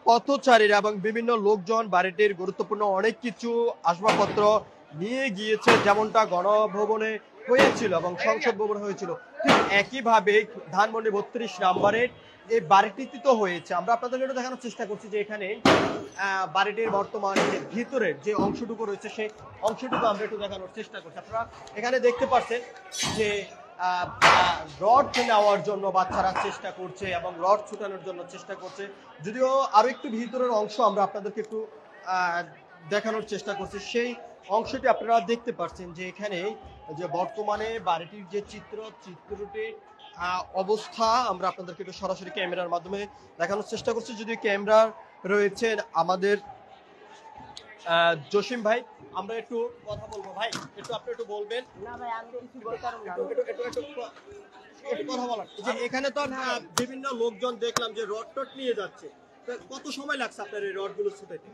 পথচারীরা এবং বিভিন্ন লোকজন বাড়িটির গুরুত্বপূর্ণ অনেক কিছু আসবাবপত্র নিয়ে গিয়েছে, যেমনটা গণভবনে হয়েছিল এবং সংসদ ভবনে হয়েছিল। ঠিক একইভাবে ধানমন্ডি 32 নম্বরের এই বাড়িটিতে তো হয়েছে। আমরা আপনাদেরকে একটু দেখানোর চেষ্টা করছি যে এখানে বাড়িটির বর্তমান ভিতরের যে অংশটুকু রয়েছে সেই অংশটুকু আমরা একটু দেখানোর চেষ্টা করছি। আপনারা এখানে দেখতে পাচ্ছেন যে রড নেওয়ার জন্য বাচ্চারা চেষ্টা করছে এবং রড ছুটানোর জন্য চেষ্টা করছে। যদিও আরো একটু ভিতরের অংশ আমরা আপনাদেরকে একটু দেখানোর চেষ্টা করছি, সেই অংশটি আপনারা দেখতে পাচ্ছেন যে এখানে যে বর্তমানে বাড়িটির যে চিত্রটি অবস্থা আমরা আপনাদেরকে একটু সরাসরি ক্যামেরার মাধ্যমে দেখানোর চেষ্টা করছি। যদিও ক্যামেরা রয়েছেন আমাদের জসিম ভাই, আমরা একটু কথা বলবো। ভাই একটু আপনি একটু বলবেন। না ভাই আমি কিছু বলতে পারবো না। একটু কথা বলার যে এখানে তো বিভিন্ন লোকজন দেখলাম যে রড টড নিয়ে যাচ্ছে, কত সময় লাগছে আপনার এই রড গুলো ছুটাইতে?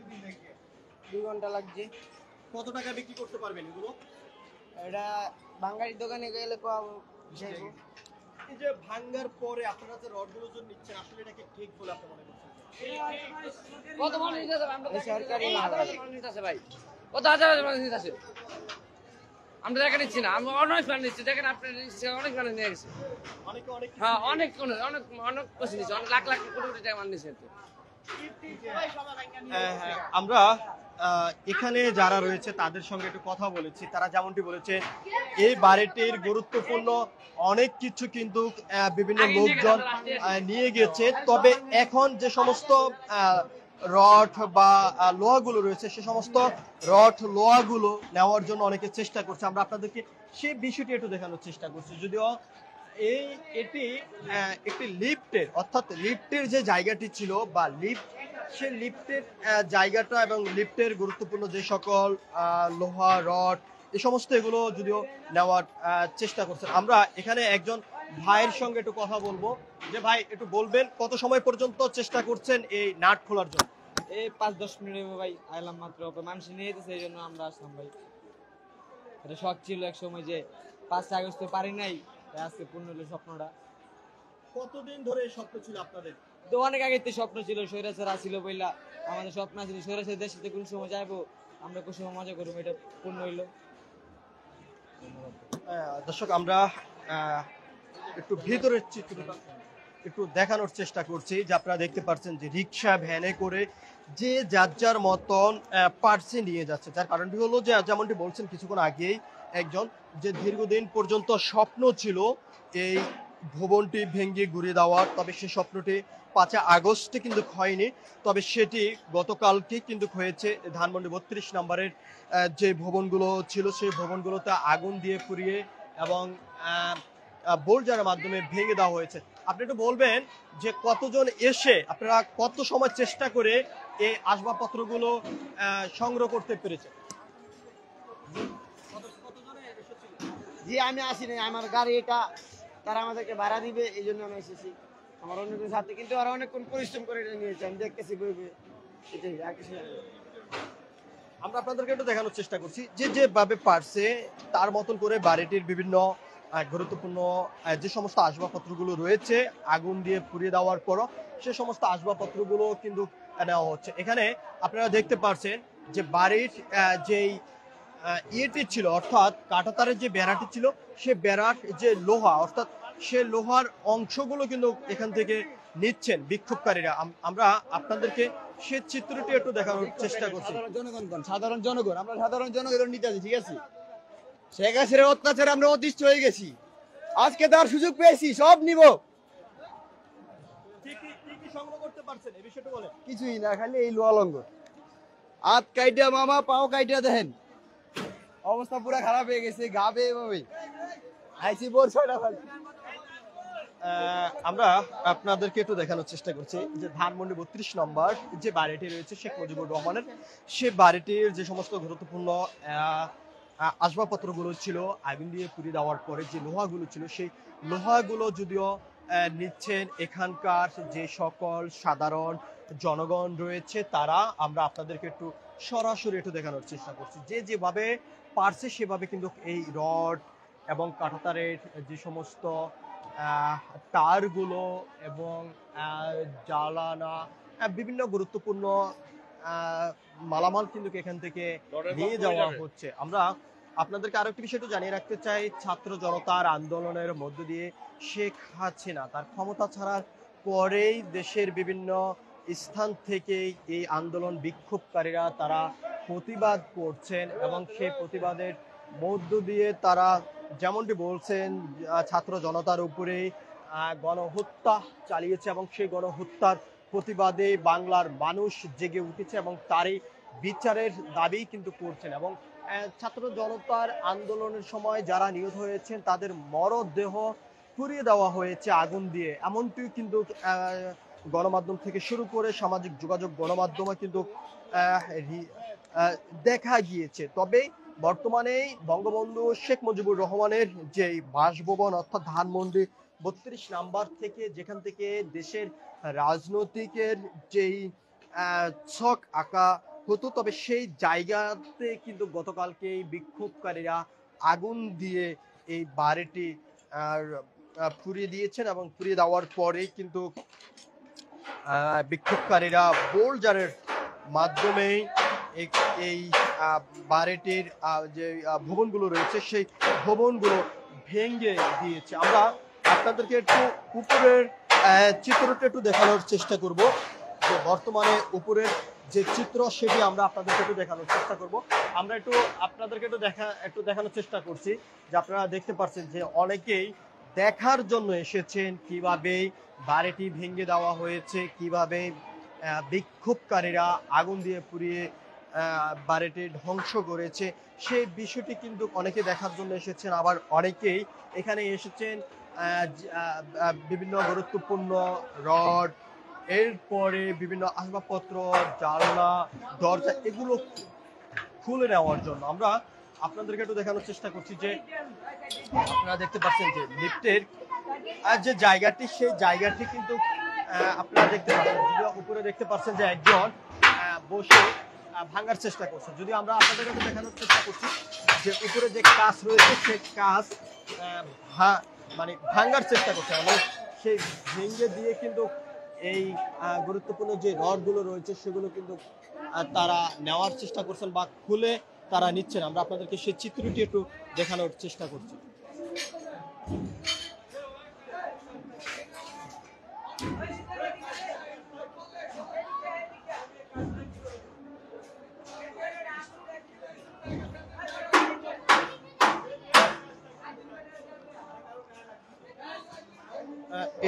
2 ঘন্টা লাগছে। কত টাকা বিক্রি করতে পারবেন এগুলো? এটা বাঙালি দোকানে গেলে যাইবো। এই যে ভাঙ্গার পরে আপনারা যে রড গুলো যে নিচ্ছেন, আসলে এটা কি ঠিক বলে আপনি মনে করছেন? কত মানুষ নিতে আছে? আমরা সরকারি মাল মানুষ নিতে আছে ভাই, কত হাজার হাজার মানুষ নিতে আছে। আমরা দেখা নিচ্ছি না, আমরা অনেক মানুষ নিচ্ছি। দেখেন আপনার অনেক মানুষ নিয়ে গেছে। হ্যাঁ অনেক অনেক অনেক কিছু নিচ্ছে, অনেক লাখ লাখ কোটি কোটি টাকা মানুষ নিচ্ছে। আমরা এখানে যারা রয়েছে তাদের সঙ্গে একটু কথা বলেছি, তারা যেমনটি বলেছে এই বাড়িটির গুরুত্বপূর্ণ অনেক কিছু কিন্তু বিভিন্ন লোকজন নিয়ে গেছে। তবে এখন যে সমস্ত রড বা লোহাগুলো রয়েছে সে সমস্ত রড লোহাগুলো নেওয়ার জন্য অনেকে চেষ্টা করছে। আমরা আপনাদেরকে সেই বিষয়টি একটু দেখানোর চেষ্টা করছি। যদিও এটি একটি লিফটের, অর্থাৎ লিফটের যে জায়গাটি ছিল বা লিফট, সেই লিফটের জায়গাটা এবং লিফটের গুরুত্বপূর্ণ যে সকল লোহা রড এই সমস্ত এগুলো যদিও নেওয়ার চেষ্টা করছেন। আমরা এখানে একজন ভাইয়ের সঙ্গে একটু কথা বলবো। যে ভাই একটু বলবেন কত সময় পর্যন্ত চেষ্টা করছেন এই নাট খোলার জন্য? এই 5-10 মিনিট ভাই আইলাম মাত্র, মানুষ নিয়ে যেতেছে এই জন্য আমরা আসলাম ভাই। এটা শখ ছিল এক সময় যে 5 আগস্ট পারি নাই, আজকে পূর্ণ হলো স্বপ্নটা। কতদিন ধরে এই স্বপ্ন ছিল আপনাদের? তো অনেক আগে তো স্বপ্ন ছিল, স্বৈরাচার ছিল বইলা আমাদের স্বপ্ন ছিল স্বৈরাচার দেশে কোন সময় যাইবো, আমরা কোন সময় মজা করবো, এটা পূর্ণ হইলো। দর্শক আমরা একটু ভিতরের চিত্রটা একটু দেখানোর চেষ্টা করছি, যে আপনারা দেখতে পাচ্ছেন যে রিক্সা ভ্যানে করে যে যার যার মতন পার্সে নিয়ে যাচ্ছে। যার কারণটি হলো যে যেমনটি বলছেন কিছুক্ষণ আগেই একজন, যে দীর্ঘদিন পর্যন্ত স্বপ্ন ছিল এই ভবনটি ভেঙে ঘুরে দেওয়ার, তবে সেই স্বপ্নটি 5 আগস্টে কিন্তু হয়নি, তবে সেটি গতকালকে কিন্তু হয়েছে। ধানমন্ডি 32 নম্বরের যে ভবনগুলো ছিল সেই ভবনগুলোতে আগুন দিয়ে পুড়িয়ে এবং বোল্ডারের মাধ্যমে ভেঙে দেওয়া হয়েছে। আপনি একটু বলবেন যে কতজন এসে আপনারা কত সময় চেষ্টা করে এই আসবাবপত্রগুলো সংগ্রহ করতে পেরেছে? জি আমি আসি নাই, আমার গাড়ি এটা তারা আমাদেরকে ভাড়া দিবে এই জন্য আমি এসেছি। আমার অন্য কোনো সাথে কিন্তু আর অনেকক্ষণ পরিশ্রম করে এটা নিয়েছি, আমি দেখতেছি বইবে এটাই আর কিছু না। আমরা আপনাদেরকে একটু দেখানোর চেষ্টা করছি যে যেভাবে পারছে তার মতন করে বাড়িটির বিভিন্ন গুরুত্বপূর্ণ যে সমস্ত আসবাবপত্রগুলো রয়েছে আগুন দিয়ে পুড়িয়ে দেওয়ার পরও সে সমস্ত আসবাবপত্রগুলো কিন্তু নেওয়া হচ্ছে। এখানে আপনারা দেখতে পাচ্ছেন যে বাড়ির যেই ইয়েটি ছিল, অর্থাৎ কাঁটাতারের যে বেড়াটি ছিল সে বেড়ার যে লোহা, অর্থাৎ সে লোহার অংশগুলো কিন্তু এখান থেকে নিচ্ছেন বিক্ষোভকারীরা। আমরা আপনাদেরকে সে চিত্রটি একটু দেখানোর চেষ্টা করছি। সাধারণ জনগণ আমরা সাধারণ জনগণ নিতে আছি, ঠিক আছে? শেখ হাসিনার অত্যাচারে আমরা অতিষ্ঠ হয়ে গেছি, আজকে তার সুযোগ পেয়েছি, সব নিব। কিছুই না, খালি এই লোহা লঙ্গর হাত কাইটা মামা, পাও কাইটা দেখেন অবস্থা পুরো খারাপ হয়ে গেছে, গাবে এভাবে আইসি বোর ছয়টা খালি। আমরা আপনাদেরকে একটু দেখানোর চেষ্টা করছি যে ধানমন্ডি 32 নম্বর যে বাড়িটি রয়েছে শেখ মুজিবুর রহমানের, সে বাড়িটির যে সমস্ত গুরুত্বপূর্ণ আসবাবপত্রগুলো ছিল আগুন দিয়ে পুড়িয়ে দেওয়ার পরে যে লোহাগুলো ছিল সেই লোহাগুলো যদিও নিচ্ছেন এখানকার যে সকল সাধারণ জনগণ রয়েছে তারা। আমরা আপনাদেরকে একটু সরাসরি একটু দেখানোর চেষ্টা করছি যে যেভাবে পারছে সেভাবে কিন্তু এই রড এবং কাঁটাতারের যে সমস্ত তারগুলো এবং জ্বালানা বিভিন্ন গুরুত্বপূর্ণ মালামাল কিন্তু এখান থেকে নিয়ে যাওয়া হচ্ছে। আমরা আপনাদেরকে আরো একটি বিষয় একটু জানিয়ে রাখতে চাই, ছাত্র জনতার আন্দোলনের মধ্য দিয়ে শেখ হাসিনা তার ক্ষমতা ছাড়ার পরেই দেশের বিভিন্ন স্থান থেকে এই আন্দোলন বিক্ষোভকারীরা তারা প্রতিবাদ করছেন এবং সেই প্রতিবাদের মধ্য দিয়ে তারা যেমনটি বলছেন ছাত্র জনতার উপরে গণহত্যা চালিয়েছে এবং সেই গণহত্যার প্রতিবাদে বাংলার মানুষ জেগে উঠেছে এবং তারই বিচারের দাবি কিন্তু করছেন। এবং ছাত্র জনতার আন্দোলনের সময় যারা নিহত হয়েছেন তাদের মরদেহ পুড়িয়ে দেওয়া হয়েছে আগুন দিয়ে, এমনটি কিন্তু গণমাধ্যম থেকে শুরু করে সামাজিক যোগাযোগ গণমাধ্যমে কিন্তু দেখা গিয়েছে। তবে বর্তমানে বঙ্গবন্ধু শেখ মুজিবুর রহমানের যে বাসভবন অর্থাৎ ধানমন্ডি 32 নাম্বার থেকে, যেখান থেকে দেশের রাজনৈতিকের যেই ছক আঁকা হতো, তবে সেই জায়গাতে কিন্তু গতকালকে এই বিক্ষোভকারীরা আগুন দিয়ে এই বাড়িটি পুড়িয়ে দিয়েছেন এবং পুড়িয়ে দেওয়ার পরে কিন্তু বিক্ষোভকারীরা বোলজারের মাধ্যমে এই বাড়িটির যে ভবনগুলো রয়েছে সেই ভবনগুলো ভেঙে দিয়েছে। আমরা আপনাদেরকে একটু উপরের চিত্রটা একটু দেখানোর চেষ্টা করব, যে বর্তমানে উপরের যে চিত্র সেটি আমরা আপনাদেরকে একটু দেখানোর চেষ্টা করব। আমরা আপনাদেরকে একটু দেখানোর চেষ্টা করছি, যে আপনারা দেখতে পাচ্ছেন যে অনেকেই দেখার জন্য এসেছেন কিভাবে বাড়িটি ভেঙে দেওয়া হয়েছে, কিভাবে বিক্ষোভকারীরা আগুন দিয়ে পুড়িয়ে বাড়িটি ধ্বংস করেছে সেই বিষয়টি কিন্তু অনেকে দেখার জন্য এসেছেন। আবার অনেকেই এখানে এসেছেন বিভিন্ন গুরুত্বপূর্ণ রড, এরপরে বিভিন্ন আসবাবপত্র, জানলা, দরজা এগুলো খুলে নেওয়ার জন্য। আমরা আপনাদেরকে একটু দেখানোর চেষ্টা করছি যে আপনারা দেখতে পাচ্ছেন যে লিফটের যে জায়গাটি, সেই জায়গাটি কিন্তু আপনারা দেখতে পাচ্ছেন, উপরে দেখতে পাচ্ছেন যে একজন বসে ভাঙার চেষ্টা করছে। যদি আমরা আপনাদেরকে দেখানোর চেষ্টা করছি যে উপরে যে কাজ রয়েছে সেই কাজ মানে ভাঙার চেষ্টা করছে এবং সেই ভেঙে দিয়ে কিন্তু এই গুরুত্বপূর্ণ যে রডগুলো রয়েছে সেগুলো কিন্তু তারা নেওয়ার চেষ্টা করছেন বা খুলে তারা নিচ্ছেন। আমরা আপনাদেরকে সেই চিত্রটি একটু দেখানোর চেষ্টা করছি।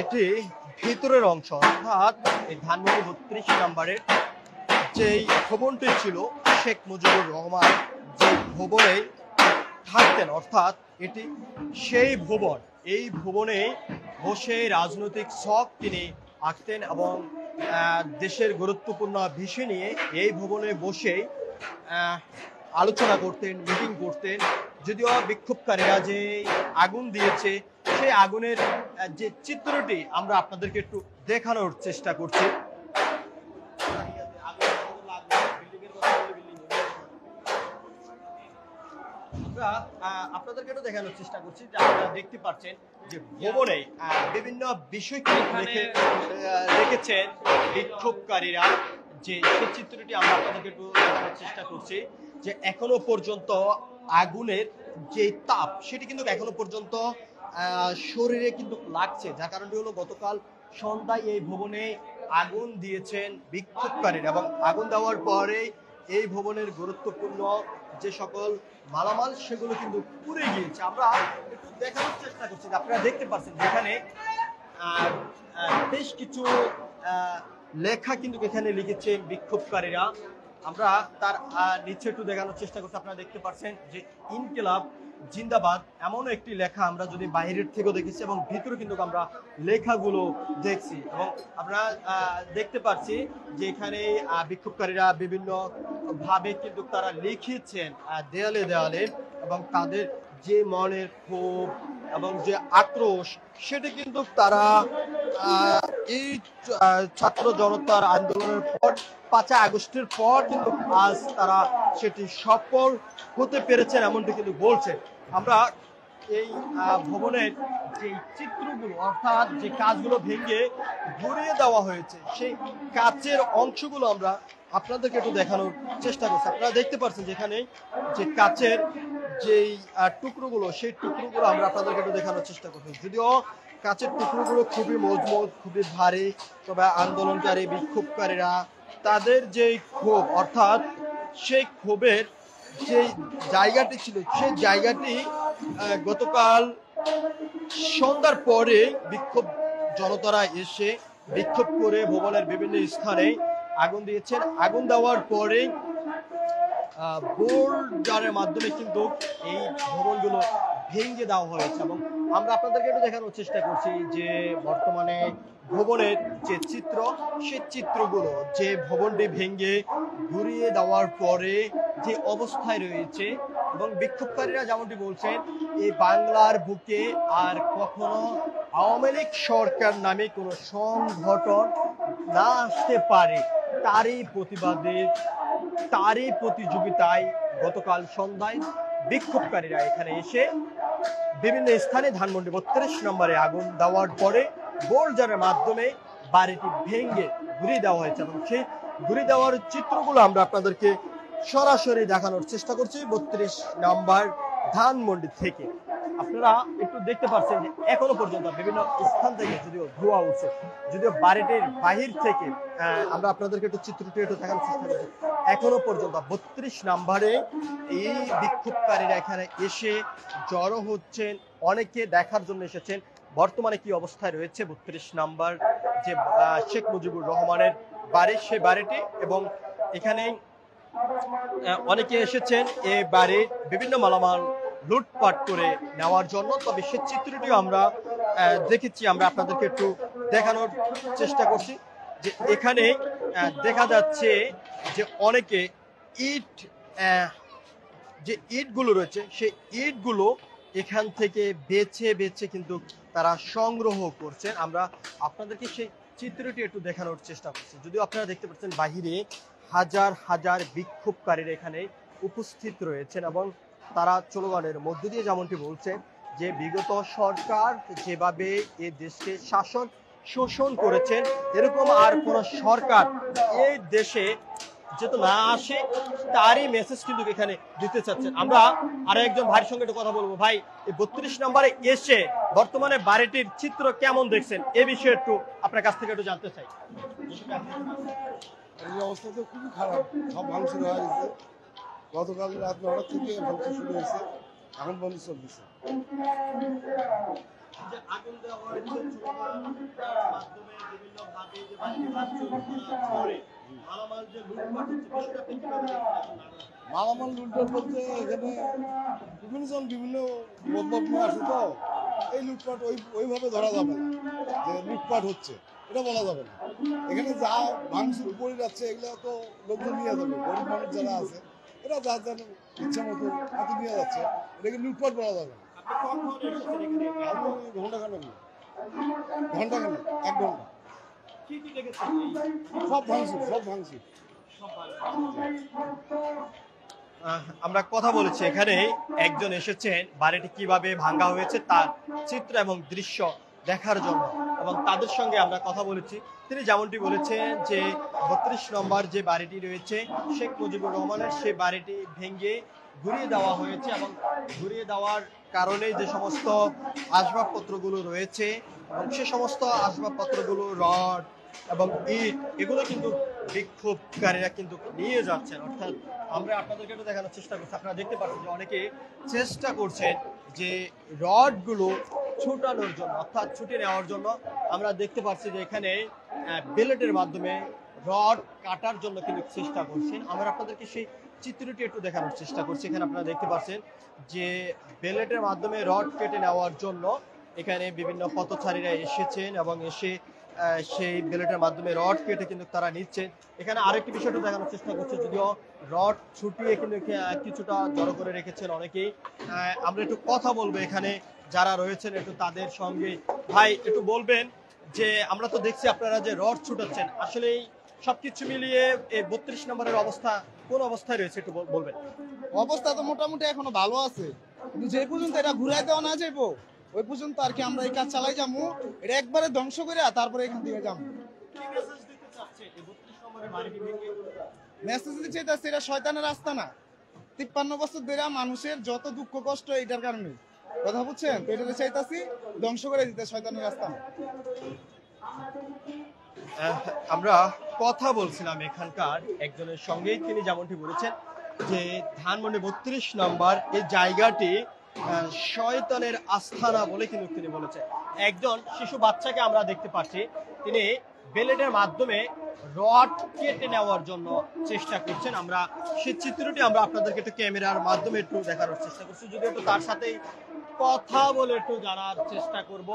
এটি ভিতরের অংশ, অর্থাৎ এই ধানমন্ডি 32 নম্বরের যেই ভবনটি ছিল শেখ মুজিবুর রহমান যে ভবনে থাকতেন, অর্থাৎ এটি সেই ভবন। এই ভবনে বসে রাজনৈতিক ছক তিনি আঁকতেন এবং দেশের গুরুত্বপূর্ণ বিষয় নিয়ে এই ভবনে বসে আলোচনা করতেন, মিটিং করতেন। যদিও বিক্ষোভকারীরা যে আগুন দিয়েছে সেই আগুনের যে চিত্রটি আমরা আপনাদেরকে একটু দেখানোর চেষ্টা করছি। আমরা আপনাদেরকে একটু দেখানোর চেষ্টা করছি যে আপনারা দেখতে পাচ্ছেন যে ভবনে বিভিন্ন বিষয় রেখেছেন বিক্ষোভকারীরা, যে সেই চিত্রটি আমরা আপনাদেরকে একটু দেখানোর চেষ্টা করছি। যে এখনো পর্যন্ত আগুনের যে তাপ সেটি কিন্তু এখনো পর্যন্ত শরীরে কিন্তু লাগছে, যার কারণটি হলো গতকাল সন্ধ্যায় এই ভবনে আগুন দিয়েছেন বিক্ষোভকারীরা এবং আগুন দেওয়ার পরে এই ভবনের গুরুত্বপূর্ণ যে সকল মালামাল সেগুলো কিন্তু পুড়ে গিয়েছে। আমরা একটু দেখানোর চেষ্টা করছি, আপনারা দেখতে পাচ্ছেন যেখানে বেশ কিছু লেখা কিন্তু এখানে লিখেছে বিক্ষোভকারীরা। আমরা তার নিচে একটু দেখানোর চেষ্টা করছি। আপনারা দেখতে পাচ্ছেন যে ইনকিলাব জিন্দাবাদ এমন একটি লেখা আমরা যদি বাইরের থেকেও দেখেছি এবং ভিতরে কিন্তু আমরা লেখাগুলো দেখছি এবং আমরা দেখতে পাচ্ছি যে এখানে বিক্ষোভকারীরা বিভিন্ন ভাবে কিন্তু তারা লিখেছেন দেয়ালে দেয়ালে এবং তাদের যে মনের ক্ষোভ এবং যে আক্রোশ সেটি কিন্তু তারা এই ছাত্র জনতার আন্দোলনের পর 5 আগস্টের পর কিন্তু আজ তারা সেটি সফল হতে পেরেছেন এমনটি কিন্তু বলছেন। আমরা এই ভবনের যে চিত্রগুলো অর্থাৎ যে কাজগুলো ভেঙে ঘুরিয়ে দেওয়া হয়েছে সেই কাচের অংশগুলো আমরা আপনাদেরকে একটু দেখানোর চেষ্টা করছি। আপনারা দেখতে পাচ্ছেন যেখানে যে কাচের যেই টুকরোগুলো সেই টুকরোগুলো আমরা আপনাদেরকে একটু দেখানোর চেষ্টা করছি। যদিও কাচের টুকরোগুলো খুবই মজবুত, খুবই ভারী, তবে আন্দোলনকারী বিক্ষোভকারীরা তাদের যেই ক্ষোভ অর্থাৎ সেই ক্ষোভের যে জায়গাটি ছিল সেই জায়গাটি গতকাল সন্ধ্যার পরে বিক্ষোভ জনতারা এসে বিক্ষোভ করে ভবনের বিভিন্ন স্থানে আগুন দিয়েছেন। আগুন দেওয়ার পরে বোল্ডারের মাধ্যমে কিন্তু এই ভবনগুলো ভেঙে দেওয়া হয়েছে এবং আমরা আপনাদেরকে একটু দেখানোর চেষ্টা করছি যে বর্তমানে ভবনের যে চিত্র সেই চিত্রগুলো যে ভবনটি ভেঙে ঘুরিয়ে দেওয়ার পরে যে অবস্থায় রয়েছে এবং বিক্ষোভকারীরা যেমনটি বলছেন এই বাংলার বুকে আর কখনো আওয়ামী লীগ সরকার নামে কোনো সংগঠন না আসতে পারে তারই প্রতিবাদে তারই প্রতিযোগিতায় গতকাল সন্ধ্যায় বিক্ষোভকারীরা এখানে এসে বিভিন্ন স্থানে ধানমন্ডি ৩২ নম্বরে আগুন দেওয়ার পরে বোল্ডারের মাধ্যমে বাড়িটি ভেঙে ঘুরিয়ে দেওয়া হয়েছে এবং সেই ঘুরিয়ে দেওয়ার চিত্রগুলো আমরা আপনাদেরকে সরাসরি দেখানোর চেষ্টা করছি ৩২ নম্বর ধানমন্ডি থেকে। আপনারা একটু দেখতে পাচ্ছেন যে এখনো পর্যন্ত বিভিন্ন স্থান থেকে যদিও ধোঁয়া উঠছে, যদিও বাড়িটির বাহির থেকে আমরা আপনাদেরকে একটু চিত্রটি একটু দেখানোর চেষ্টা করছি। এখনো পর্যন্ত ৩২ নম্বরে এই বিক্ষোভকারীরা এখানে এসে জড়ো হচ্ছেন, অনেকে দেখার জন্য এসেছেন বর্তমানে কি অবস্থায় রয়েছে ৩২ নম্বর যে শেখ মুজিবুর রহমানের বাড়ি সেই বাড়িটি এবং এখানে অনেকে এসেছেন এই বাড়ির বিভিন্ন মালামাল লুটপাট করে নেওয়ার জন্য। তবে সে চিত্রটিও আমরা দেখেছি, আমরা আপনাদেরকে একটু দেখানোর চেষ্টা করছি যে এখানে দেখা যাচ্ছে যে অনেকে ইট যে ইটগুলো রয়েছে সেই ইটগুলো এখান থেকে বেছে বেছে কিন্তু তারা সংগ্রহ করছেন। আমরা আপনাদেরকে সেই চিত্রটি একটু দেখানোর চেষ্টা করছি। যদিও আপনারা দেখতে পাচ্ছেন বাহিরে হাজার হাজার বিক্ষোভকারীরা এখানে উপস্থিত রয়েছেন এবং তারা স্লোগানের মধ্য দিয়ে যেমনটি বলছে যে বিগত সরকার যেভাবে এ দেশকে শাসন শোষণ করেছেন এরকম আর কোন সরকার এই দেশে যেহেতু না আসে তারই মেসেজ কিন্তু এখানে দিতে চাচ্ছেন। আমরা আরো একজন ভাইয়ের সঙ্গে একটু কথা বলবো। ভাই, এই ৩২ নম্বরে এসে বর্তমানে বাড়িটির চিত্র কেমন দেখছেন এ বিষয়ে একটু আপনার কাছ থেকে একটু জানতে চাই। এই অবস্থা তো খুবই খারাপ, সব ভাঙচুর হয়ে গেছে। গতকাল রাত ৯টা থেকে ভাঙচুর শুরু হয়েছে, এখন বন্ধ চলতেছে। মালামাল লুটপাট বলতে এখানে বিভিন্ন জন বিভিন্ন মতলব নিয়ে আসে, তো এই লুটপাট ওইভাবে ধরা যাবে না যে লুটপাট হচ্ছে, এটা বলা যাবে না। এখানে যা ভাঙচুর করে যাচ্ছে এগুলো তো লোকজন নিয়ে যাবে, গরিব মানুষ যারা আছে এরা যা যার ইচ্ছা মতো হাতে নিয়ে যাচ্ছে, এটাকে লুটপাট বলা যাবে না। আমি ঘন্টাখানেক 1 ঘন্টা সব ভাঙচুর। আমরা কথা বলেছি এখানে একজন এসেছেন বাড়িটি কিভাবে ভাঙ্গা হয়েছে তার চিত্র এবং দৃশ্য দেখার জন্য এবং তাদের সঙ্গে আমরা কথা বলেছি। তিনি যেমনটি বলেছেন যে ৩২ নম্বর যে বাড়িটি রয়েছে শেখ মুজিবুর রহমানের সেই বাড়িটি ভেঙে ঘুরিয়ে দেওয়া হয়েছে এবং ঘুরিয়ে দেওয়ার কারণে যে সমস্ত আসবাবপত্রগুলো রয়েছে এবং সে সমস্ত আসবাবপত্রগুলো রড এবং ইট এগুলো কিন্তু বিক্ষোভকারীরা কিন্তু নিয়ে যাচ্ছেন। অর্থাৎ আমরা আপনাদেরকে একটু দেখানোর চেষ্টা করছি। আপনারা দেখতে পাচ্ছেন যে অনেকে চেষ্টা করছেন যে রডগুলো ছুটানোর জন্য অর্থাৎ ছুটে নেওয়ার জন্য। আমরা দেখতে পাচ্ছি যে এখানে বেলেটের মাধ্যমে রড কাটার জন্য কিন্তু চেষ্টা করছেন। আমরা আপনাদেরকে সেই চিত্রটি একটু দেখানোর চেষ্টা করছি। এখানে আপনারা দেখতে পাচ্ছেন যে বেলেটের মাধ্যমে রড কেটে নেওয়ার জন্য এখানে বিভিন্ন পথচারীরা এসেছেন এবং এসে সেই বেলেটের মাধ্যমে রড কেটে কিন্তু তারা নিচ্ছেন। এখানে আরেকটি বিষয়টা দেখানোর চেষ্টা করছে, যদিও রড ছুটিয়ে কিন্তু কিছুটা জড়ো করে রেখেছেন অনেকেই। আমরা একটু কথা বলবো এখানে যারা রয়েছেন একটু তাদের সঙ্গে। ভাই, একটু বলবেন যে আমরা তো দেখছি আপনারা যে রড ছুটাচ্ছেন, আসলে সবকিছু মিলিয়ে এই ৩২ নম্বরের অবস্থা কোন অবস্থায় রয়েছে একটু বলবেন? অবস্থা তো মোটামুটি এখনো ভালো আছে, কিন্তু যে পর্যন্ত এটা ঘুরাই দেওয়া না যাইবো ওই পর্যন্ত আর কি আমরা এই কাজ চালাই যাবো, এটা একবারে ধ্বংস করে তারপরে এখান থেকে যাবো। মেসেজ দিতে চাইতেছে এটা শয়তানের রাস্তা না, 53 বছর ধরে মানুষের যত দুঃখ কষ্ট এটার কারণে, কথা বুঝছেন? তো এটা চাইতাছি ধ্বংস করে দিতে, শয়তানের রাস্তা না। আমরা কথা বলছিলাম এখানকার একজনের সঙ্গেই, তিনি যেমনটি বলেছেন যে ধানমন্ডি 32 নম্বর এই জায়গাটি শয়তানের আস্থানা বলে কিন্তু তিনি বলেছেন। একজন শিশু বাচ্চাকে আমরা দেখতে পাচ্ছি, তিনি বেলেটের মাধ্যমে রড কেটে নেওয়ার জন্য চেষ্টা করছেন। আমরা সেই চিত্রটি আমরা আপনাদেরকে একটু ক্যামেরার মাধ্যমে একটু দেখানোর চেষ্টা করছি, যদি একটু তার সাথেই কথা বলে একটু জানার চেষ্টা করব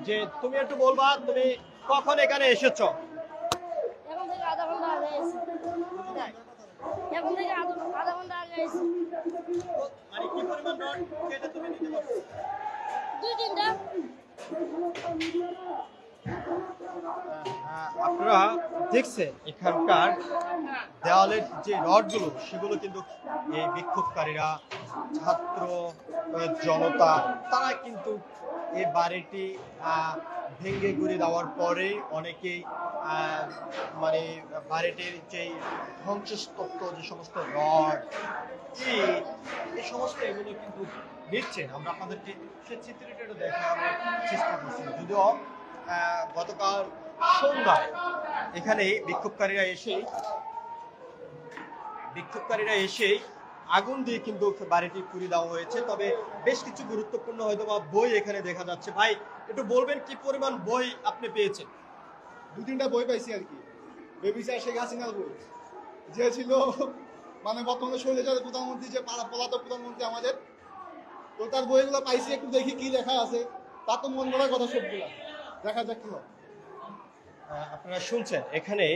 যে তুমি একটু বলবা তুমি কখন এখানে এসেছো? এখন থেকে আধা ঘন্টা আগে এসেছি। এখন থেকে আধা ঘন্টা আগে এসেছি। মানে কি পরিমাণ রড কেটে তুমি নিতে পারছো? 2-3টা। আপনারা দেখছেন এখানকার দেওয়ালের যে রডগুলো সেগুলো কিন্তু এই বিক্ষোভকারীরা, ছাত্র জনতা, তারা কিন্তু এই বাড়িটি ভেঙে ঘুরে দেওয়ার পরে অনেকেই মানে বাড়িটির যে ধ্বংসস্তব্ধ যে সমস্ত রড এই সমস্ত এগুলো কিন্তু নিচ্ছেন। আমরা আপনাদেরকে সে চিত্রটা একটু দেখানোর চেষ্টা করছি। যদিও গতকাল সন্ধ্যায় এখানে বিক্ষোভকারীরা এসে আগুন দিয়ে কিন্তু বাড়িটি পুড়িয়ে দেওয়া হয়েছে। তবে বেশ কিছু গুরুত্বপূর্ণ হয়তো বা বই এখানে দেখা যাচ্ছে। ভাই একটু বলবেন কি পরিমাণ বই আপনি পেয়েছেন? 2-3টা বই পাইছি আর কি। বেবি স্যার শেখ হাসিনার বই, যে ছিল মানে বর্তমানে স্বৈরাচার প্রধানমন্ত্রী, যে পলাতক প্রধানমন্ত্রী আমাদের, তো তার বইগুলো পাইছি, একটু দেখি কি লেখা আছে। তা তো মন গড়ার কথা সবগুলা, দেখা যাক কি হয়। আপনারা শুনছেন এখানে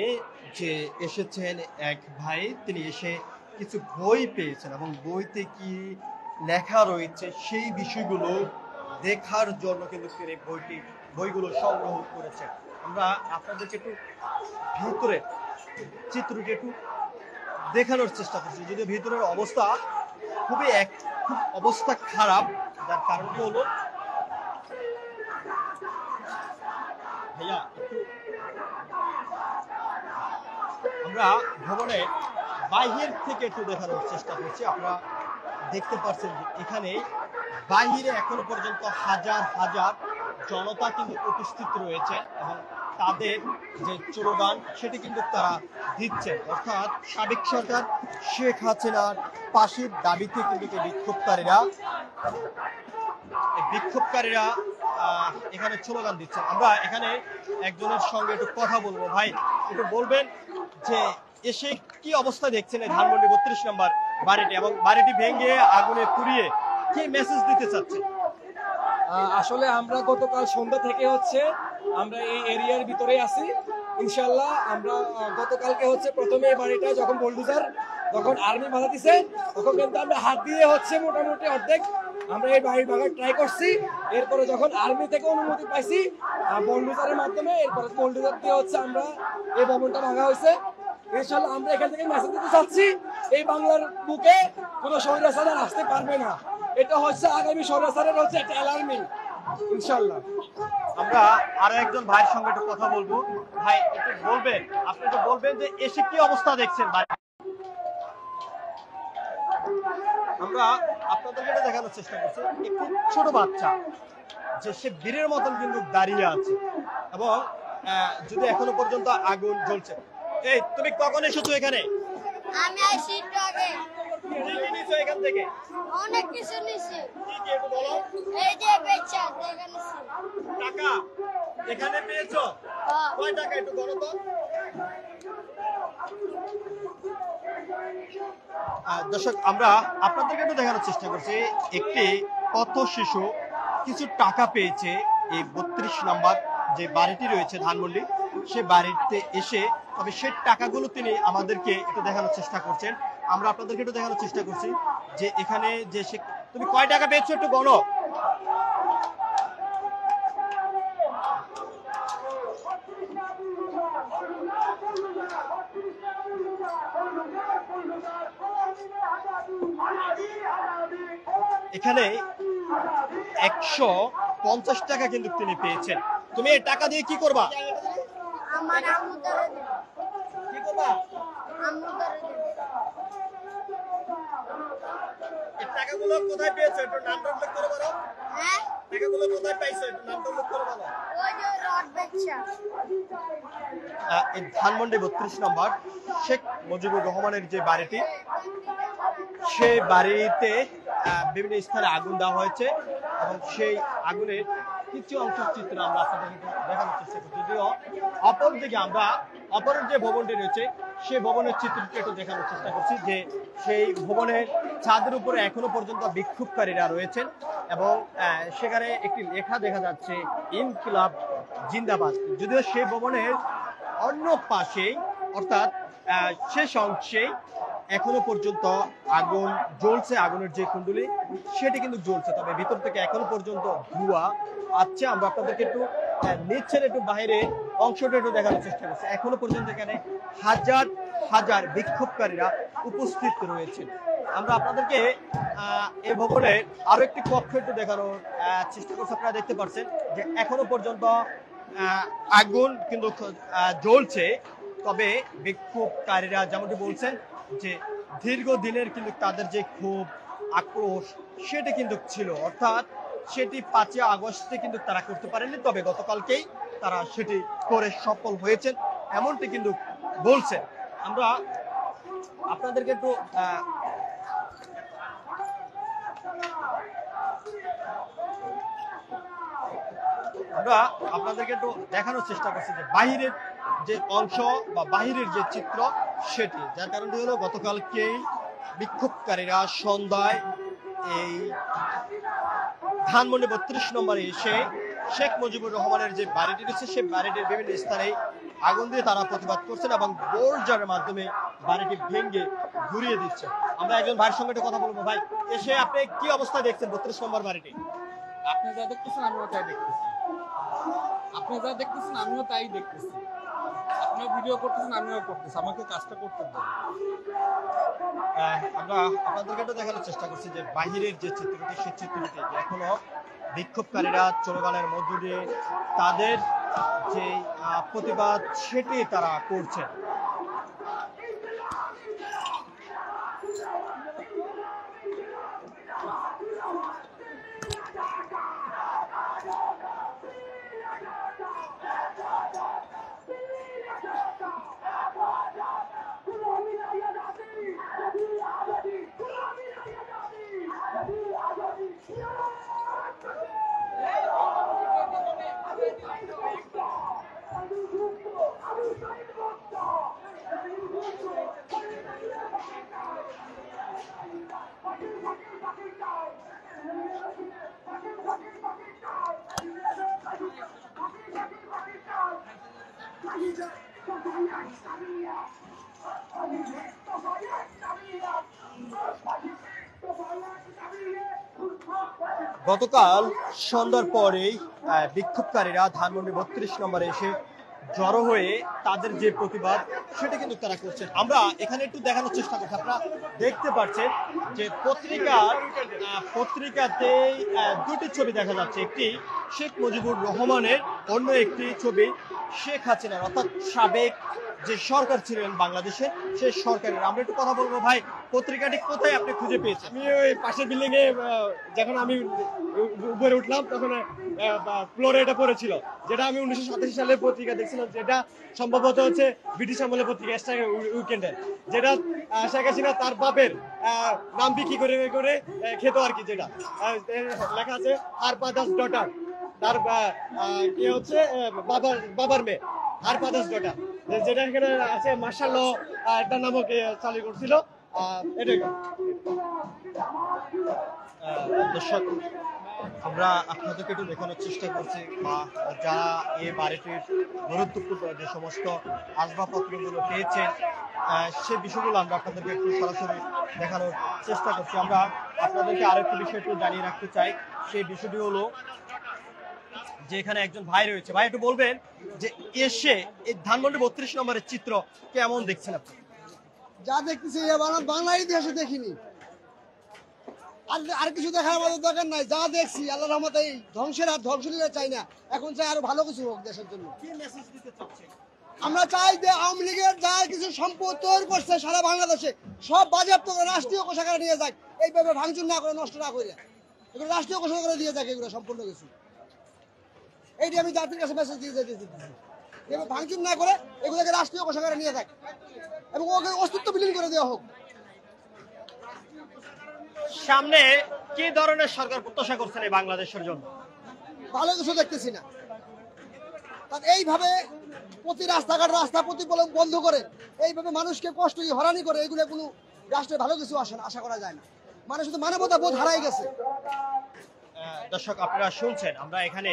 যে এসেছেন এক ভাই, তিনি এসে কিছু বই পেয়েছেন এবং বইতে কি লেখা রয়েছে সেই বিষয়গুলো দেখার জন্য কিন্তু তিনি বইগুলো সংগ্রহ করেছেন। আমরা আপনাদেরকে একটু ভিতরে চিত্রটি একটু দেখানোর চেষ্টা করছি, যদিও ভিতরের অবস্থা খুব অবস্থা খারাপ। যার কারণটি হলো ভাইয়া একটু আমরা ভবনে বাহির থেকে একটু দেখানোর চেষ্টা করছি। আপনারা দেখতে পাচ্ছেন যে এখানে বাহিরে এখনো পর্যন্ত হাজার হাজার জনতা কিন্তু উপস্থিত রয়েছে এবং তাদের যে স্লোগান সেটি কিন্তু তারা দিচ্ছেন, অর্থাৎ সাবেক সরকার শেখ হাসিনার পাশের দাবিতে কিন্তু বিক্ষোভকারীরা এখানে স্লোগান দিচ্ছেন। আমরা এখানে একজনের সঙ্গে একটু কথা বলবো। ভাই একটু বলবেন যে এসে কি অবস্থা দেখছেন এই ধানমন্ডি 32 নম্বর বাড়িটি, এবং বাড়িটি ভেঙে আগুনে পুড়িয়ে কি মেসেজ দিতে চাচ্ছেন? আসলে আমরা গতকাল সন্ধ্যা থেকে আমরা এই এরিয়ার ভিতরে আছি। ইনশাল্লাহ আমরা গতকালকে প্রথমে এই বাড়িটা যখন যখন আর্মি বাধা দিছে, তখন কিন্তু আমরা হাত দিয়ে মোটামুটি অর্ধেক আমরা এই বাড়ি ভাঙার ট্রাই করছি। এরপরে যখন আর্মি থেকে অনুমতি পাইছি বোল্ডুজারের মাধ্যমে, এরপরে বোল্ডুজার দিয়ে আমরা এই ভবনটা ভাঙা হয়েছে। ইনশাল্লাহ আমরা এখান থেকে মেসেজ দিতে চাচ্ছি, এই বাংলার বুকে কোনো স্বৈরাচার আসতে পারবে না। এটা আগামী স্বৈরাচারের একটা অ্যালার্মিং। ইনশাল্লাহ আমরা আরো একজন ভাইয়ের সঙ্গে একটু কথা বলবো। ভাই একটু বলবেন, আপনি একটু বলবেন যে এসে কি অবস্থা দেখছেন? আমরা আপনাদেরকে এটা দেখানোর চেষ্টা করছি, একটি ছোট বাচ্চা যে সে বীরের মতন কিন্তু দাঁড়িয়ে আছে এবং যদি এখনো পর্যন্ত আগুন জ্বলছে। এই তুমি কখন এসেছো এখানে? আমি আসি একটু আগে। কি নিয়েছো এখান থেকে? অনেক কিছু নিছি। কি কি একটু বলো। এই যে বেচা দেখে নিছি। টাকা এখানে পেয়েছো? কয় টাকা একটু বলো তো। দর্শক আমরা আপনাদেরকে একটু দেখানোর চেষ্টা করছি, একটি পথ শিশু কিছু টাকা পেয়েছে এই 32 নম্বর যে বাড়িটি রয়েছে ধানমন্ডি, সে বাড়িতে এসে, তবে সে টাকাগুলো তিনি আমাদেরকে একটু দেখানোর চেষ্টা করছেন। আমরা আপনাদেরকে একটু দেখানোর চেষ্টা করছি যে এখানে যে সে, তুমি কয় টাকা পেয়েছো একটু গণো। এখানে 150 টাকা কিন্তু তিনি পেয়েছেন। তুমি এই টাকা দিয়ে কি করবা? আমার আম্মু দ্বারা দেব। কি করবা? আম্মু দ্বারা দেব। এই টাকাগুলো কোথায় পেয়েছো? একটু নামটা উল্লেখ করে বলো। হ্যাঁ, টাকাগুলো কোথায় পাইছো? একটু নামটা উল্লেখ করে বলো। ওই যে রড বেচা। এই ধানমন্ডি 32 নম্বর শেখ মুজিবুর রহমানের যে বাড়িটি, সেই বাড়িতে বিভিন্ন স্থানে আগুন দেওয়া হয়েছে এবং সেই আগুনের কিছু অংশ চিত্র আমরা আপনাদেরকে দেখানোর চেষ্টা করছি। যদিও অপরদিকে আমরা অপরের যে ভবনটি রয়েছে সেই ভবনের চিত্রটি একটু দেখানোর চেষ্টা করছি, যে সেই ভবনের ছাদের উপরে এখনো পর্যন্ত বিক্ষোভকারীরা রয়েছেন এবং সেখানে একটি লেখা দেখা যাচ্ছে ইনকিলাব জিন্দাবাদ। যদিও সেই ভবনের অন্য পাশেই অর্থাৎ শেষ অংশেই এখনো পর্যন্ত আগুন জ্বলছে, আগুনের যে কুণ্ডলি সেটি কিন্তু জ্বলছে, তবে ভিতর থেকে এখনো পর্যন্ত ধোঁয়া আসছে। আমরা আপনাদেরকে একটু নিচ্ছেন একটু বাইরে অংশটা একটু দেখানোর চেষ্টা করছি। এখনো পর্যন্ত এখানে হাজার হাজার বিক্ষোভকারীরা উপস্থিত রয়েছেন। আমরা আপনাদেরকে এই ভবনের আরো একটি কক্ষ একটু দেখানোর চেষ্টা করছি। আপনারা দেখতে পাচ্ছেন যে এখনো পর্যন্ত আগুন কিন্তু জ্বলছে, তবে বিক্ষোভকারীরা যেমনটি বলছেন যে দীর্ঘদিনের কিন্তু তাদের যে ক্ষোভ আক্রোশ সেটি কিন্তু ছিল, অর্থাৎ সেটি 5ই আগস্টে কিন্তু তারা করতে পারেনি, তবে গতকালকেই তারা সেটি করে সফল হয়েছেন এমনটি কিন্তু বলছেন। আমরা আপনাদেরকে একটু দেখানোর চেষ্টা করছি যে বাহিরের যে অংশ বা বাহিরের যে চিত্র সেটি, যার কারণটি হলো গতকালকেই বিক্ষোভকারীরা সন্ধ্যায় এই ধানমন্ডি 32 নম্বরে এসে শেখ মুজিবুর রহমানের যে বাড়িটি রয়েছে সেই বাড়িটির বিভিন্ন স্থানে আগুন দিয়ে তারা প্রতিবাদ করছেন এবং বোরজারের মাধ্যমে বাড়িটি ভেঙে ঘুরিয়ে দিচ্ছে। আমরা একজন ভাইয়ের সঙ্গে কথা বলবো। ভাই, এসে আপনি কি অবস্থা দেখছেন 32 নম্বর বাড়িটি? আপনি যা দেখতেছেন আমিও তাই দেখতেছি। আপনি যা দেখতেছেন আমিও তাই দেখতেছি। আপনিও ভিডিও করতেছেন আমিও করতেছি, আমাকে কাজটা করতে দেন। আমরা আপনাদেরকে একটু দেখানোর চেষ্টা করছি যে বাহিরের যে চিত্রটি সেই চিত্রটি যে এখনো বিক্ষোভকারীরা চলগানের মধ্য দিয়ে তাদের যে প্রতিবাদ সেটি তারা করছেন। গতকাল সন্ধ্যার পরেই বিক্ষোভকারীরা ধানমন্ডি 32 নম্বরে এসে জড়ো হয়ে তাদের যে প্রতিবাদ সেটা কিন্তু তারা করছেন। আমরা এখানে একটু দেখানোর চেষ্টা করছি। আপনারা দেখতে পাচ্ছেন যে পত্রিকাতেই দুটি ছবি দেখা যাচ্ছে, একটি শেখ মুজিবুর রহমানের, অন্য একটি ছবি শেখ হাসিনার, অর্থাৎ সাবেক যে সরকার ছিলেন বাংলাদেশের সেই সরকারের। আমরা একটু কথা বলবো। ভাই, পত্রিকাটি কোথায় আপনি খুঁজে পেয়েছেন? আমি ওই পাশের বিল্ডিং এ যখন আমি উপরে উঠলাম তখন ফ্লোরে এটা পড়েছিল, যেটা আমি 1987 সালের পত্রিকা দেখছিলাম, যেটা সম্ভবত হচ্ছে ব্রিটিশ আমলের পত্রিকা উইকেন্ডের, যেটা শেখ হাসিনা তার বাপের নাম বিক্রি করে করে খেত আর কি, যেটা লেখা আছে আর ফাদার্স ডটার, তার কি হচ্ছে বাবার মেয়ে আর ফাদার্স ডটার, যেটা এখানে আছে মার্শাল ল একটা নামক চালু করছিল। এটাই দর্শক, আমরা আপনাদেরকে একটু দেখানোর চেষ্টা করছি বা যারা এই বাড়িটির গুরুত্বপূর্ণ যে সমস্ত আসবাবপত্রগুলো পেয়েছেন সেই বিষয়গুলো আমরা আপনাদেরকে একটু সরাসরি দেখানোর চেষ্টা করছি। আমরা আপনাদেরকে আরেকটি বিষয় একটু জানিয়ে রাখতে চাই, সেই বিষয়টি হলো যে এখানে একজন ভাই রয়েছে। ভাই, একটু বলবেন যে এসে এই ধানমন্ডি 32 নম্বরের চিত্র কেমন দেখছেন আপনি? যা দেখতেছি বাংলার ইতিহাসে দেখিনি। আর আর কিছু দেখার আমাদের দরকার নাই, যা দেখছি আল্লাহর রহমতে এই ধ্বংসের আর ধ্বংসলীলা চাই না, এখন চাই আরো ভালো কিছু হোক দেশের জন্য। কি মেসেজ দিতে চাচ্ছেন? আমরা চাই যে আওয়ামী লীগের যা কিছু সম্পদ তৈরি করছে সারা বাংলাদেশে সব বাজেয়াপ্ত করে রাষ্ট্রীয় কোষাগারে নিয়ে যাক, এইভাবে ভাঙচুর না করে নষ্ট না করে এগুলো রাষ্ট্রীয় কোষাগারে দিয়ে যাক, এগুলো সম্পূর্ণ কিছু। এইটি আমি জাতির কাছে মেসেজ দিয়ে যেতেছি, এবার ভাঙচুর না করে এগুলোকে রাষ্ট্রীয় কোষাগারে নিয়ে যাক এবং ওকে অস্তিত্ব বিলীন করে দেওয়া হোক। সামনে কি ধরনের সরকার প্রত্যাশা করছেন এই বাংলাদেশের জন্য? ভালো কিছু দেখতেছি না, কারণ এইভাবে প্রতি রাস্তা প্রতি বন্ধ করে এইভাবে মানুষকে কষ্ট হয়রানি করে এগুলো কোনো রাষ্ট্রে ভালো কিছু আসে না, আশা করা যায় না। মানুষ শুধু মানবতা বোধ হারাই গেছে। দর্শক আপনারা শুনছেন, আমরা এখানে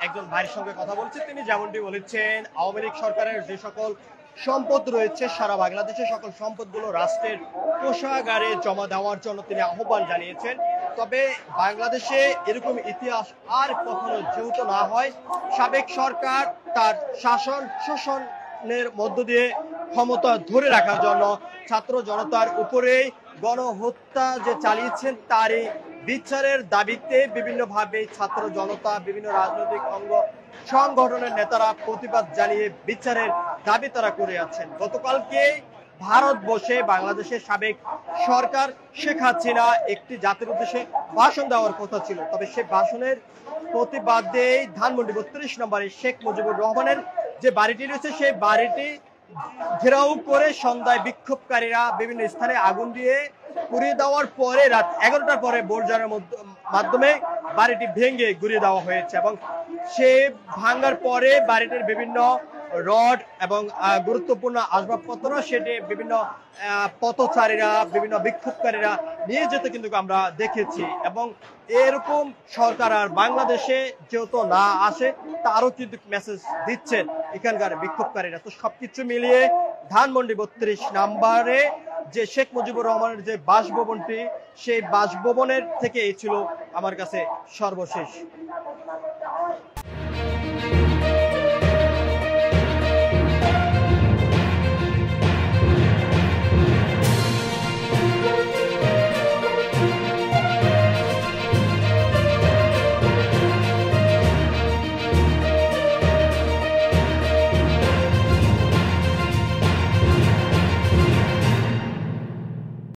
একজন ভাইয়ের সঙ্গে কথা বলছি। তিনি যেমনটি বলেছেন, আওয়ামী লীগ সরকারের যে সকল সম্পদ রয়েছে সারা বাংলাদেশে সকল সম্পদগুলো রাষ্ট্রের কোষাগারে জমা দেওয়ার জন্য তিনি আহ্বান জানিয়েছেন। তবে বাংলাদেশে এরকম ইতিহাস আর কখনো যেহেতু না হয়, সাবেক সরকার তার শাসন শোষণের মধ্য দিয়ে ক্ষমতা ধরে রাখার জন্য ছাত্র জনতার উপরে গণহত্যা যে চালিয়েছেন তারই বিচারের দাবিতে বিভিন্নভাবে ছাত্র জনতা, বিভিন্ন রাজনৈতিক অঙ্গ সংগঠনের নেতারা প্রতিবাদ জানিয়ে বিচারের দাবি তারা করে আছেন। গতকালকে ভারতবর্ষে বাংলাদেশের সাবেক সরকার শেখ হাসিনা একটি জাতির উদ্দেশ্যে ভাষণ দেওয়ার কথা ছিল, তবে সে ভাষণের প্রতিবাদে ধানমন্ডি 32 নম্বরে শেখ মুজিবুর রহমানের যে বাড়িটি রয়েছে সেই বাড়িটি ঘেরাও করে সন্ধ্যায় বিক্ষোভকারীরা বিভিন্ন স্থানে আগুন দিয়ে পুড়িয়ে দেওয়ার পরে রাত 11টার পরে বোরজারের মাধ্যমে বাড়িটি ভেঙে গুড়িয়ে দেওয়া হয়েছে এবং সে ভাঙার পরে বাড়িটির বিভিন্ন রড এবং গুরুত্বপূর্ণ আসবাবপত্র সেটি বিভিন্ন পথচারীরা, বিভিন্ন বিক্ষোভকারীরা নিয়ে যেতে কিন্তু আমরা দেখেছি। এবং এরকম সরকার আর বাংলাদেশে যেহেতু না আসে তারও কিন্তু মেসেজ দিচ্ছেন এখানকার বিক্ষোভকারীরা। তো সবকিছু মিলিয়ে ধানমন্ডি 32 নম্বরে যে শেখ মুজিবুর রহমানের যে বাসভবনটি, সেই বাসভবনের থেকে এই ছিল আমার কাছে সর্বশেষ।